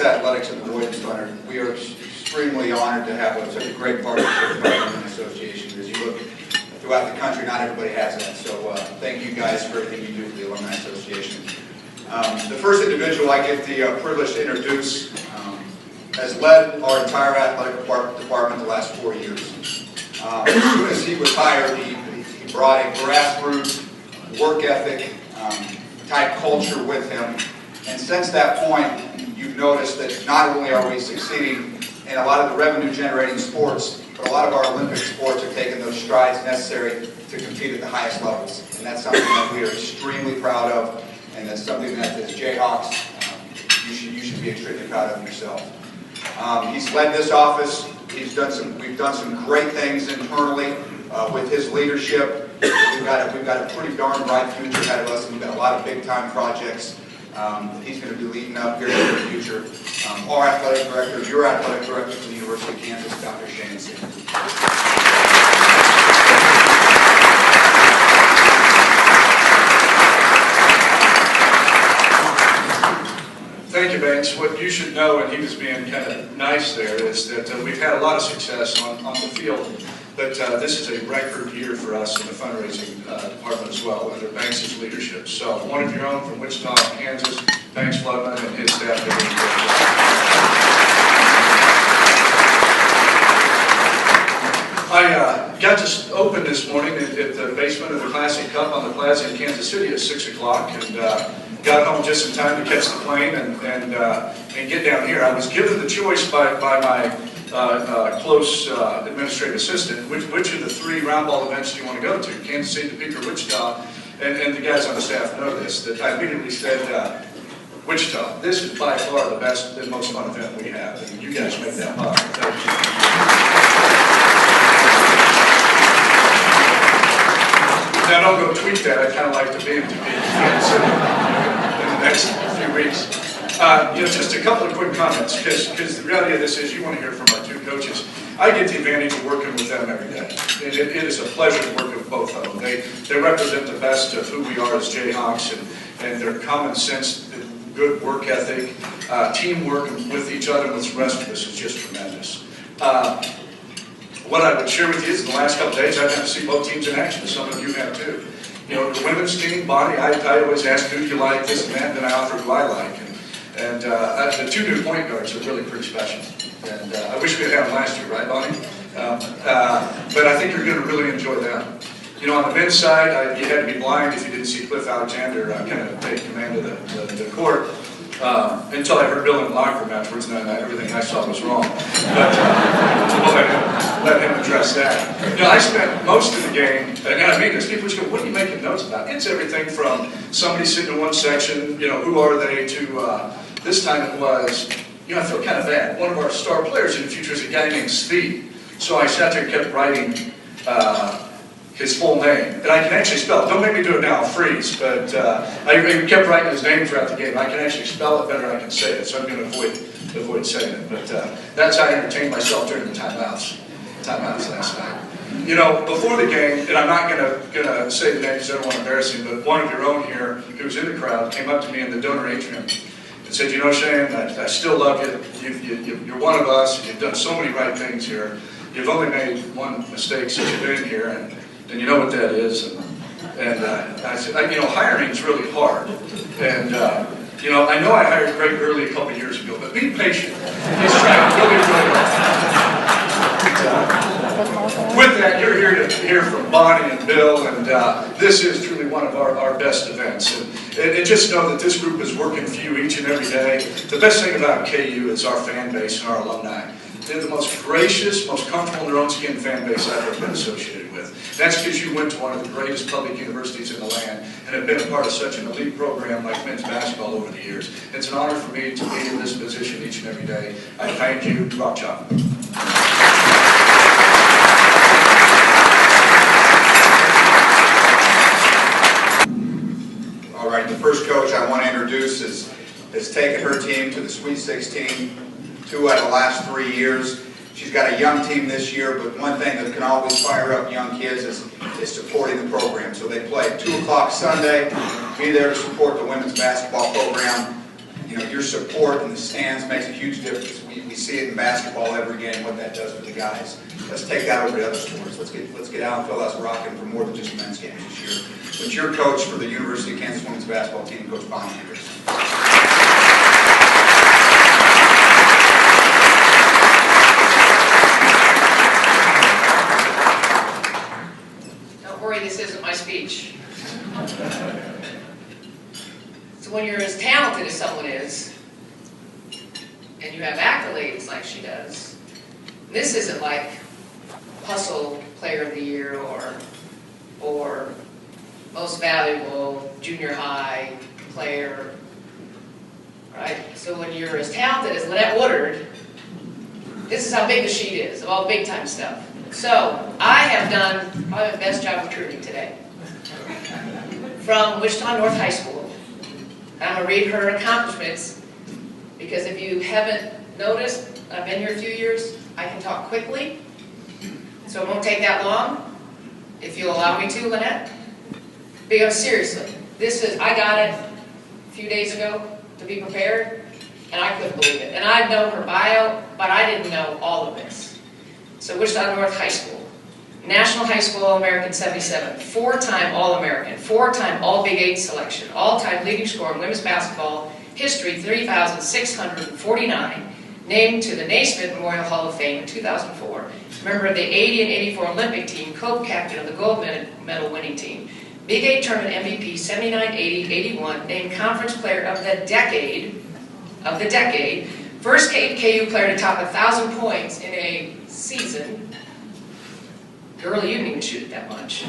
athletics of the Boys and Thunder, we are extremely honored to have such a great partnership with our Alumni Association. As you look throughout the country, not everybody has that. So thank you guys for everything you do for the Alumni Association. The first individual I get the privilege to introduce has led our entire athletic department the last 4 years. As soon as he was hired, he brought a grassroots work ethic type culture with him. And since that point, you've noticed that not only are we succeeding in a lot of the revenue-generating sports, but a lot of our Olympic sports are taking those strides necessary to compete at the highest levels. And that's something that we are extremely proud of, and that's something that as Jayhawks, you should be extremely proud of yourself. He's led this office. We've done some great things internally with his leadership. We've got a pretty darn bright future ahead of us, and we've got a lot of big-time projects that he's going to be leading up here in the future. Our athletic director, your athletic director from the University of Kansas, Dr. Sheahon. Thank you, Banks. What you should know, and he was being kind of nice there, is that we've had a lot of success on the field, but this is a record year for us in the fundraising department as well, under Banks' leadership. So one of your own from Wichita, Kansas, Banks Ludman and his staff are doing I got to open this morning at the basement of the Classic Cup on the Plaza in Kansas City at 6 o'clock, and got home just in time to catch the plane and get down here. I was given the choice by my close administrative assistant, which of the 3 Roundball events do you want to go to? Kansas City, Topeka, Wichita, and the guys on the staff know this, that I immediately said, Wichita, this is by far the best and most fun event we have, and you guys make that possible. Now don't go tweet that. I'd kind of like to be in Kansas City in the next few weeks. Just a couple of quick comments, because the reality of this is you want to hear from our 2 coaches. I get the advantage of working with them every day. It is a pleasure to work with both of them. They represent the best of who we are as Jayhawks, and their common sense, good work ethic, teamwork with each other and with the rest of us is just tremendous. What I would share with you is in the last couple of days I've had to see both teams in action. Some of you have too. You know, the women's team, Bonnie, I always ask who do you like, this and that, and then I offer who I like. And the 2 new point guards are really pretty special. And I wish we had them last year, right, Bonnie? But I think you're going to really enjoy them. You know, on the men's side, you had to be blind if you didn't see Cliff Alexander kind of take command of the court. Until I heard Bill in the locker room afterwards, and then everything I saw was wrong. But we'll let him address that. You know, I spent most of the game, and I mean this, people just go, what are you making notes about? It's everything from somebody sitting in one section, you know, who are they, to this time it was, you know, I feel kind of bad. One of our star players in the future is a guy named Steve. So I sat there and kept writing his full name, and I can actually spell it. Don't make me do it now, I'll freeze, but I kept writing his name throughout the game. I can actually spell it better than I can say it, so I'm going to avoid saying it. But that's how I entertained myself during the timeouts last night. You know, before the game, and I'm not going to say the name because I don't want to embarrass him, but one of your own here who was in the crowd came up to me in the donor atrium and said, you know, Sheahon, I still love you. You're one of us. You've done so many right things here. You've only made one mistake since you've been here, and you know what that is. And I said, you know, hiring is really hard. And, you know I hired Greg Early a couple of years ago, but be patient. He's trying really, really hard. With that, you're here to hear from Bonnie and Bill, and this is truly one of our best events. And just know that this group is working for you each and every day. The best thing about KU is our fan base and our alumni. They're the most gracious, most comfortable in their own skin fan base I've ever been associated with. That's because you went to one of the greatest public universities in the land and have been a part of such an elite program like men's basketball over the years. It's an honor for me to be in this position each and every day. I thank you. Rock Chop. All right, the first coach I want to introduce has taken her team to the Sweet 16 2 out of the last 3 years. She's got a young team this year, but one thing that can always fire up young kids is supporting the program. So they play at 2 o'clock Sunday, be there to support the women's basketball program. your support in the stands makes a huge difference. We see it in basketball every game, what that does for the guys. Let's take that over to other sports. Let's get out and feel us rocking for more than just men's games this year. But your coach for the University of Kansas women's basketball team, Coach Bonnie Henrickson. Don't worry, this isn't my speech. So when you're as talented as someone is, and you have accolades like she does, this isn't like Hustle Player of the Year or Most Valuable Junior High Player, right? So when you're as talented as Lynette Woodard, this is how big the sheet is, of all big time stuff. So I have done probably the best job recruiting today. From Wichita North High School. I'm going to read her accomplishments because if you haven't noticed, I've been here a few years, I can talk quickly, so it won't take that long, if you'll allow me to, Lynette. Because seriously, I got it a few days ago to be prepared, and I couldn't believe it. And I've known her bio, but I didn't know all of this. So Wichita North High School. National High School All-American 77, 4-time All-American, 4-time All-Big 8 selection, all-time leading scorer in women's basketball history, 3,649, named to the Naismith Memorial Hall of Fame in 2004, member of the 80 and 84 Olympic team, co-captain of the gold medal winning team, Big 8 tournament MVP, 79, 80, 81, named Conference Player of the Decade, first KU player to top 1,000 points in a season. Girl, you didn't even shoot it that much.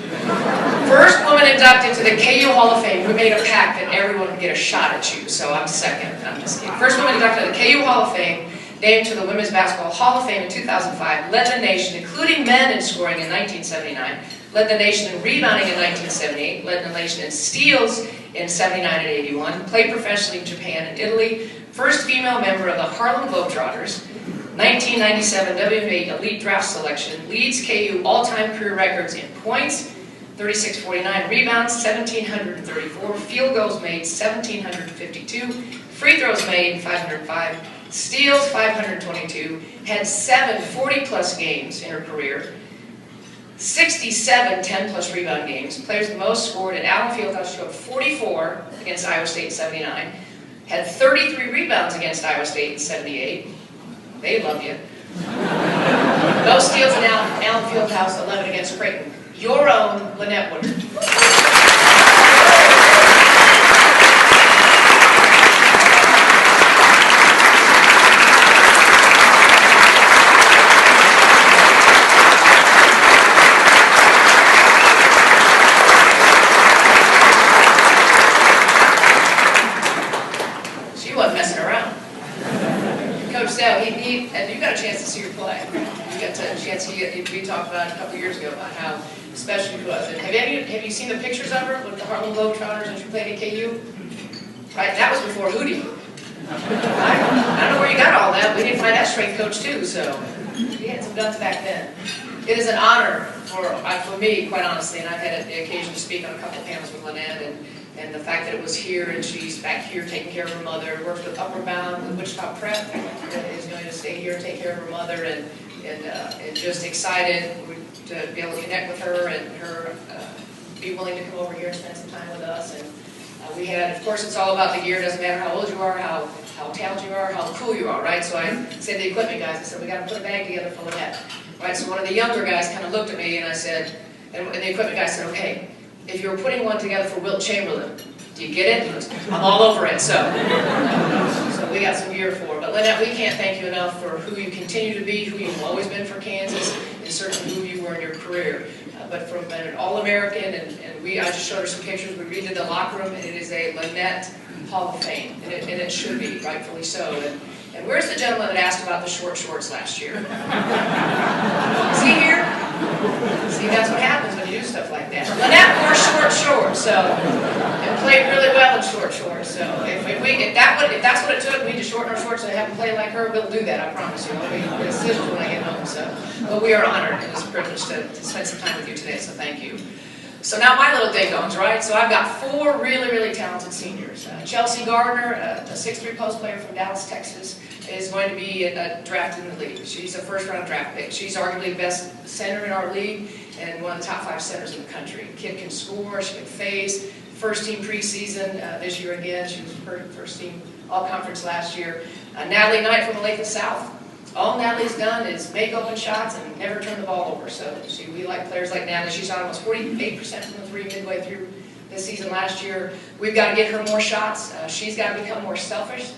First woman inducted to the KU Hall of Fame. We made a pact that everyone would get a shot at you, so I'm second. I'm just kidding. First woman inducted to the KU Hall of Fame, named to the Women's Basketball Hall of Fame in 2005, led the nation, including men in scoring in 1979, led the nation in rebounding in 1978, led the nation in steals in 79 and 81, played professionally in Japan and Italy, first female member of the Harlem Globetrotters, 1997 WNBA Elite Draft Selection, leads KU all-time career records in points, 3,649, rebounds, 1,734, field goals made, 1,752, free throws made, 505, steals, 522, had 7 40-plus games in her career, 67 10-plus rebound games, players the most scored at Allen Fieldhouse, scored 44 against Iowa State in 79, had 33 rebounds against Iowa State in 78, they love you. No steals in Allen Fieldhouse, 11 against Creighton. Your own Lynette Woodard. She wasn't messing around. Coach Sal, and you got a chance to see her play. You got a chance to we talked about a couple years ago about how special she was. And have you seen the pictures of her with the Harlem Globetrotters when she played at KU? Right, that was before Hudy. I don't know where you got all that. We didn't find that strength coach too, so we had some guns back then. It is an honor for me, quite honestly, and I've had the occasion to speak on a couple of panels with Lynette, and the fact that it was here and she's back here taking care of her mother, works with Upper Bound, with Wichita Prep, is going to stay here, take care of her mother, and just excited to be able to connect with her and her be willing to come over here and spend some time with us. And we had, of course, it's all about the gear. It doesn't matter how old you are, how talented you are, how cool you are, right? So I said to the equipment guys, I said, we got to put a bag together for Lynette, right? So one of the younger guys kind of looked at me and I said, and the equipment guy said, okay, if you were putting one together for Wilt Chamberlain, do you get it? He goes, I'm all over it, so we got some gear for her. But Lynette, we can't thank you enough for who you continue to be, who you've always been for Kansas, and certainly who you were in your career. But from an All-American, and I just showed her some pictures, we redid the locker room, and it is a Lynette Hall of Fame, and it should be, rightfully so. And where's the gentleman that asked about the short shorts last year? Is he here? See, that's what happens when you do stuff like that. Lynette wore short shorts, and played really well in short shorts. So if that's what it took, we need to shorten our shorts and have them play like her, we'll do that, I promise you. I'll be a decision when I get home. But we are honored and it's a privilege to spend some time with you today, so thank you. So now my little ding-dongs, right? So I've got 4 really, really talented seniors. Chelsea Gardner, a 6'3" post player from Dallas, Texas, is going to be drafted in the league. She's a first-round draft pick. She's arguably the best center in our league and one of the top 5 centers in the country. Kid can score, she can phase. First team preseason this year again. She was first team all-conference last year. Natalie Knight from the Lake of South. All Natalie's done is make open shots and never turn the ball over. So we like players like Natalie. She shot almost 48% from the 3 midway through this season last year. We've got to get her more shots. She's got to become more selfish.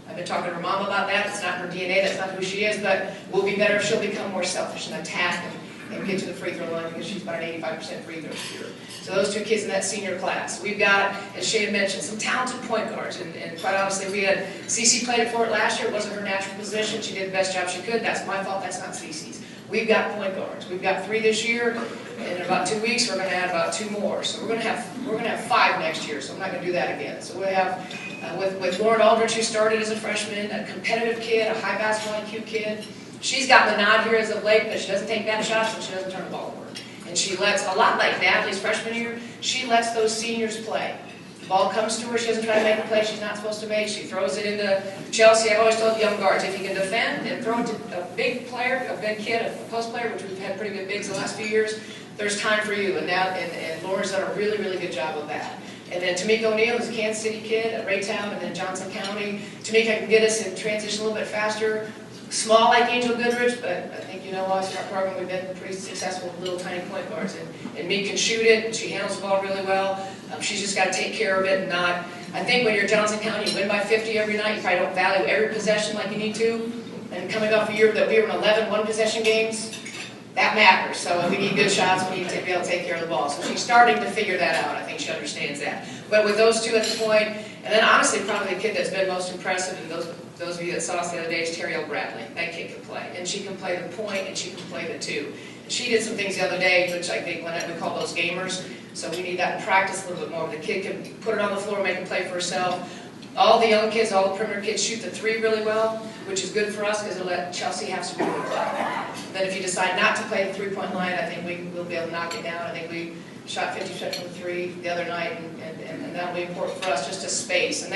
I've been talking to her mom about that. It's not her DNA, that's not who she is, but we'll be better if she'll become more selfish and attack and get to the free throw line because she's about an 85% free throw shooter. So those 2 kids in that senior class. We've got, as Sheahon mentioned, some talented point guards. And quite honestly, we had Cece played it for it last year. It wasn't her natural position. She did the best job she could. That's my fault. That's not Cece's. We've got point guards. We've got 3 this year. And in about 2 weeks, we're going to add about 2 more. So we're going to have 5 next year. So I'm not going to do that again. So we have with Lauren Aldrich, who started as a freshman, a competitive kid, a high basketball IQ kid. She's gotten the nod here as of late, but she doesn't take bad shots and she doesn't turn the ball over. And she lets, a lot like Natalie's freshman year, she lets those seniors play. The ball comes to her, she doesn't try to make a play she's not supposed to make. She throws it into Chelsea. I've always told young guards, if you can defend and throw it to a big player, a big kid, a post player, which we've had pretty good bigs the last few years, there's time for you. And Lauren's done a really, really good job of that. And then Tamika O'Neal is a Kansas City kid at Raytown and then Johnson County. Tamika can get us in transition a little bit faster. Small like Angel Goodrich, but I think you know us in our program, we've been pretty successful with little tiny point guards. And Meek can shoot it, and she handles the ball really well. She's just got to take care of it and not. I think when you're Johnson County, you win by 50 every night, you probably don't value every possession like you need to. And coming off a year that we were in 11 one-possession games, that matters. So we need good shots, we need to be able to take care of the ball. So she's starting to figure that out. I think she understands that. But with those 2 at the point, and then honestly, probably the kid that's been most impressive, and those of you that saw us the other day, is Terrielle Bradley. That kid can play. And she can play the point, and she can play the 2. And she did some things the other day, which I think Lynette, we call those gamers. So we need that in practice a little bit more. The kid can put it on the floor, make a play for herself. All the young kids, all the perimeter kids shoot the 3 really well, which is good for us because it'll let Chelsea have some room to play. Then if you decide not to play the 3-point line, I think we'll be able to knock it down. I think we shot 50% from the 3 the other night, and that'll be important for us just to space. And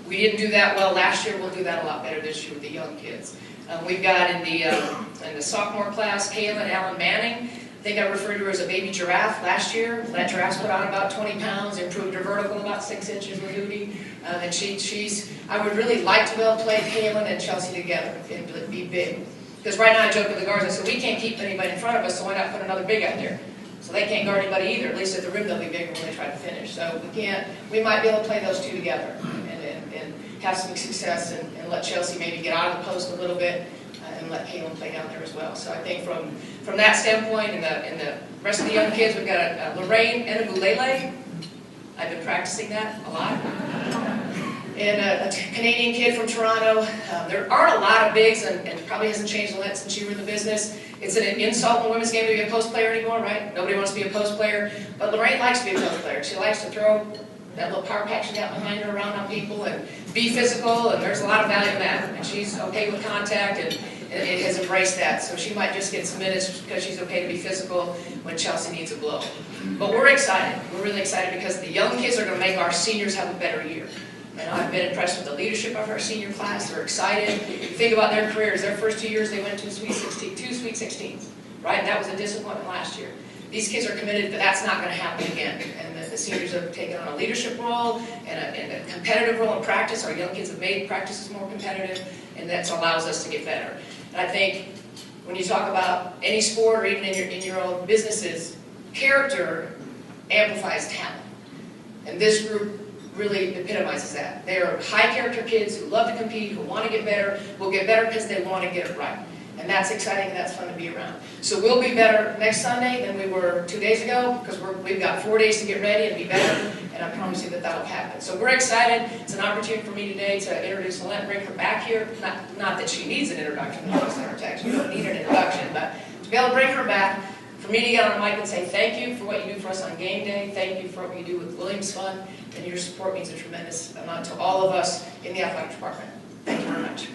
we didn't do that well last year. We'll do that a lot better this year with the young kids. We've got in the sophomore class, Kaylin Allen Manning. I think I referred to her as a baby giraffe last year. That giraffe's put on about 20 pounds, improved her vertical about 6 inches with Hudy. And I would really like to be able to play Kaylin and Chelsea together and be big. Because right now I joke with the guards, I said, we can't keep anybody in front of us, so why not put another big out there? So they can't guard anybody either, at least at the rim they'll be bigger when they try to finish. So we might be able to play those 2 together and have some success and let Chelsea maybe get out of the post a little bit and let Kaylin play down there as well. So I think from that standpoint and the rest of the young kids, we've got a Lorraine Enabulele. I've been practicing that a lot. And a Canadian kid from Toronto. There aren't a lot of bigs, and it probably hasn't changed a lot since you were in the business. It's an insult in the women's game to be a post player anymore, right? Nobody wants to be a post player. But Lorraine likes to be a post player. She likes to throw that little power pack she got behind her around on people and be physical, and there's a lot of value in that. And she's okay with contact and has embraced that. So she might just get some minutes because she's okay to be physical when Chelsea needs a blow. But we're excited. We're really excited because the young kids are going to make our seniors have a better year. And I've been impressed with the leadership of our senior class. They're excited. You think about their careers. Their first 2 years, they went to two Sweet 16s, right? That was a disappointment last year. These kids are committed that that's not going to happen again. And the seniors have taken on a leadership role and a competitive role in practice. Our young kids have made practices more competitive, and that allows us to get better. And I think when you talk about any sport or even in your own businesses, character amplifies talent. And this group really epitomizes that. They are high character kids who love to compete, who want to get better, will get better because they want to get it right. And that's exciting and that's fun to be around. So we'll be better next Sunday than we were 2 days ago because we've got 4 days to get ready and be better, and I promise you that that'll happen. So we're excited. It's an opportunity for me today to introduce Lynette, bring her back here. Not that she needs an introduction, you don't need an introduction, but to be able to bring her back, for me to get on the mic and say thank you for what you do for us on game day, thank you for what you do with Williams Fund, and your support means a tremendous amount to all of us in the athletic department. Thank you very much.